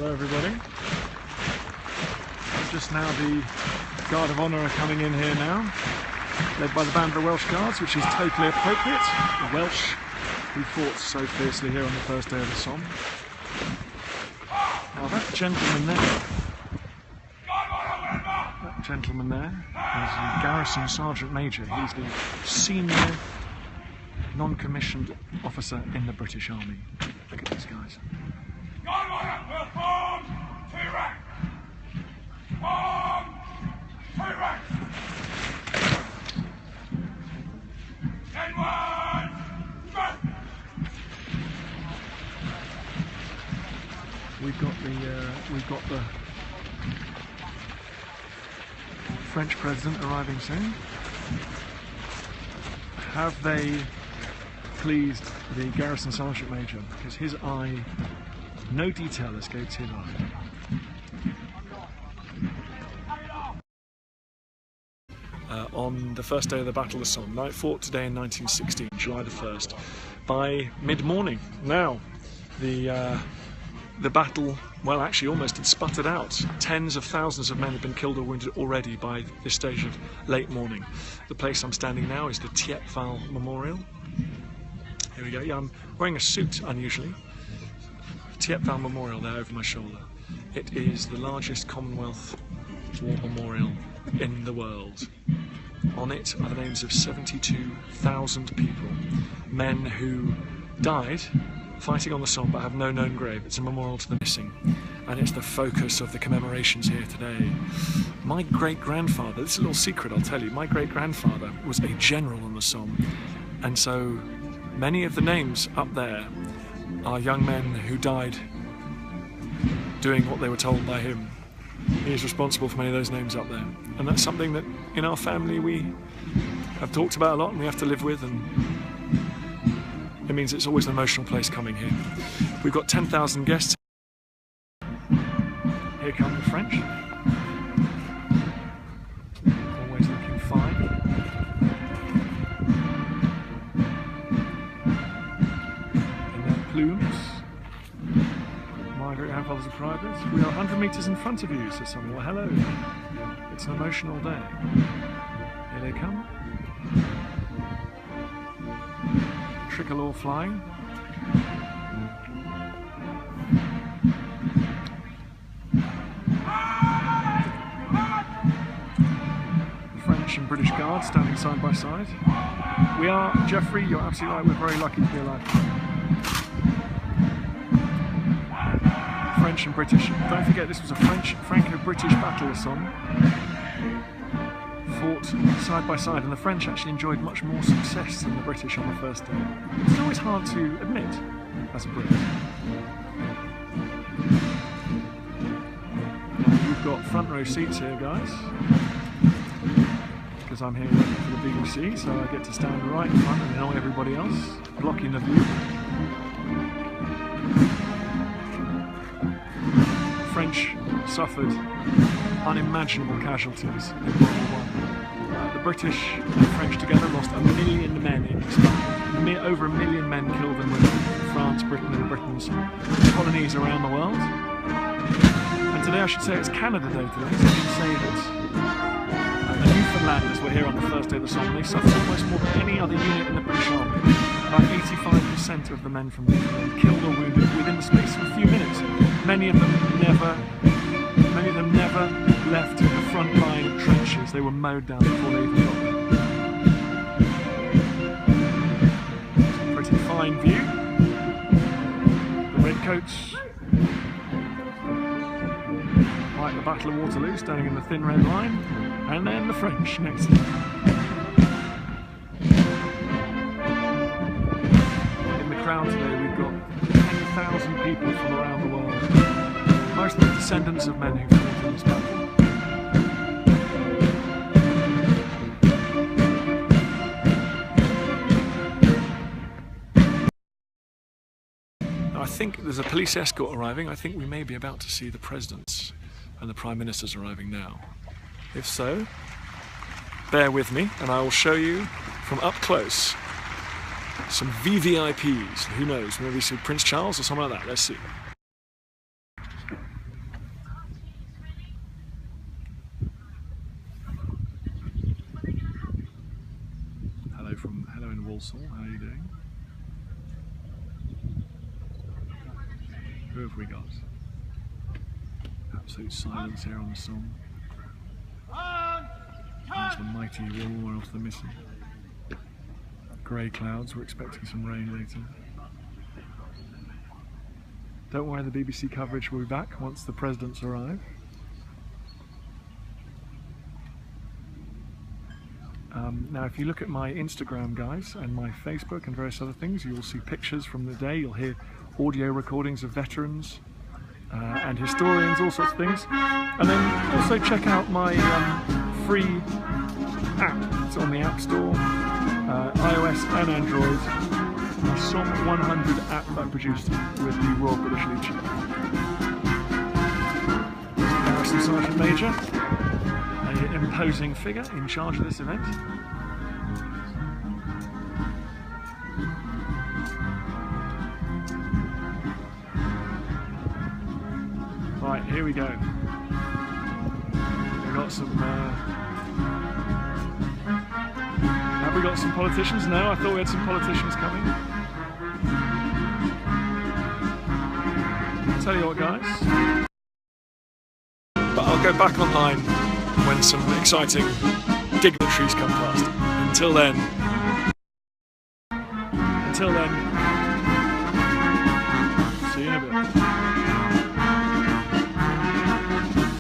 Hello everybody. Just now the Guard of Honour are coming in here now, led by the band of the Welsh Guards, which is totally appropriate. The Welsh who fought so fiercely here on the first day of the Somme. Now that gentleman there is the Garrison Sergeant Major. He's the senior non-commissioned officer in the British Army. Look at these guys. We've got the French president arriving soon. Have they pleased the Garrison Sergeant Major? Because his eye, no detail escapes his eye. On the first day of the Battle of the Somme, night fought today in 1916, July the 1st, by mid-morning. Now, the battle, well, actually almost had sputtered out. Tens of thousands of men had been killed or wounded already by this stage of late morning. The place I'm standing now is the Thiepval Memorial. Here we go. Yeah, I'm wearing a suit, unusually. Thiepval Memorial there over my shoulder. It is the largest Commonwealth War memorial in the world. On it are the names of 72,000 people, men who died fighting on the Somme but have no known grave. It's a memorial to the missing, and it's the focus of the commemorations here today. My great-grandfather, this is a little secret I'll tell you, my great-grandfather was a general on the Somme, and so many of the names up there are young men who died doing what they were told by him. He is responsible for many of those names up there, and that's something that in our family we have talked about a lot and we have to live with, and it means it's always an emotional place coming here. We've got 10,000 guests. Here come the French. Always looking fine. In their plumes. My great-grandfather's a private. We are 100 metres in front of you, says someone. Well, hello. It's an emotional day. Here they come. Tricolor flying. French and British Guards standing side by side. We are, Jeffrey, you're absolutely right, we're very lucky to be alive. French and British. Don't forget this was a Franco-British battle of Somme. Fought side by side, and the French actually enjoyed much more success than the British on the first day. It's always hard to admit as a Brit. Now, you've got front row seats here, guys, because I'm here for the BBC, so I get to stand right in front and annoy everybody else, blocking the view. French suffered unimaginable casualties in World War I. The British and French together lost 1 million men in this battle. Over 1 million men killed and wounded in France, Britain and Britain's colonies around the world. And today I should say it's Canada Day today, so I should say that the Newfoundlanders were here on the first day of the Somme. They suffered almost more than any other unit in the British Army. About 85% of the men from Newfoundland killed or wounded within the space of a few minutes. Many of them never left the front line trenches. They were mowed down before they even got there. Pretty fine view. The redcoats, like the Battle of Waterloo, standing in the thin red line, and then the French next to them. In the crowd today we've got 10,000 people from around the world. Most of the descendants of men who fought in this battle. Now, I think there's a police escort arriving. I think we may be about to see the presidents and the prime ministers arriving now. If so, bear with me and I will show you from up close some VVIPs. Who knows, maybe see Prince Charles or something like that. Let's see. have we got? Absolute silence here on the Somme. There's the mighty roar of the Missing. Grey clouds, we're expecting some rain later. Don't worry, the BBC coverage will be back once the presidents arrive. Now if you look at my Instagram, guys, and my Facebook and various other things, you'll see pictures from the day, you'll hear audio recordings of veterans and historians, all sorts of things. And then also check out my free app. It's on the App Store, iOS and Android. The Somme 100 app that I produced with the Royal British Legion. Garrison Sergeant Major, an imposing figure in charge of this event. Right, here we go. We've got some... have we got some politicians? No, I thought we had some politicians coming. I'll tell you what, guys. But I'll go back online when some exciting dignitaries come past. Until then, see you in a bit.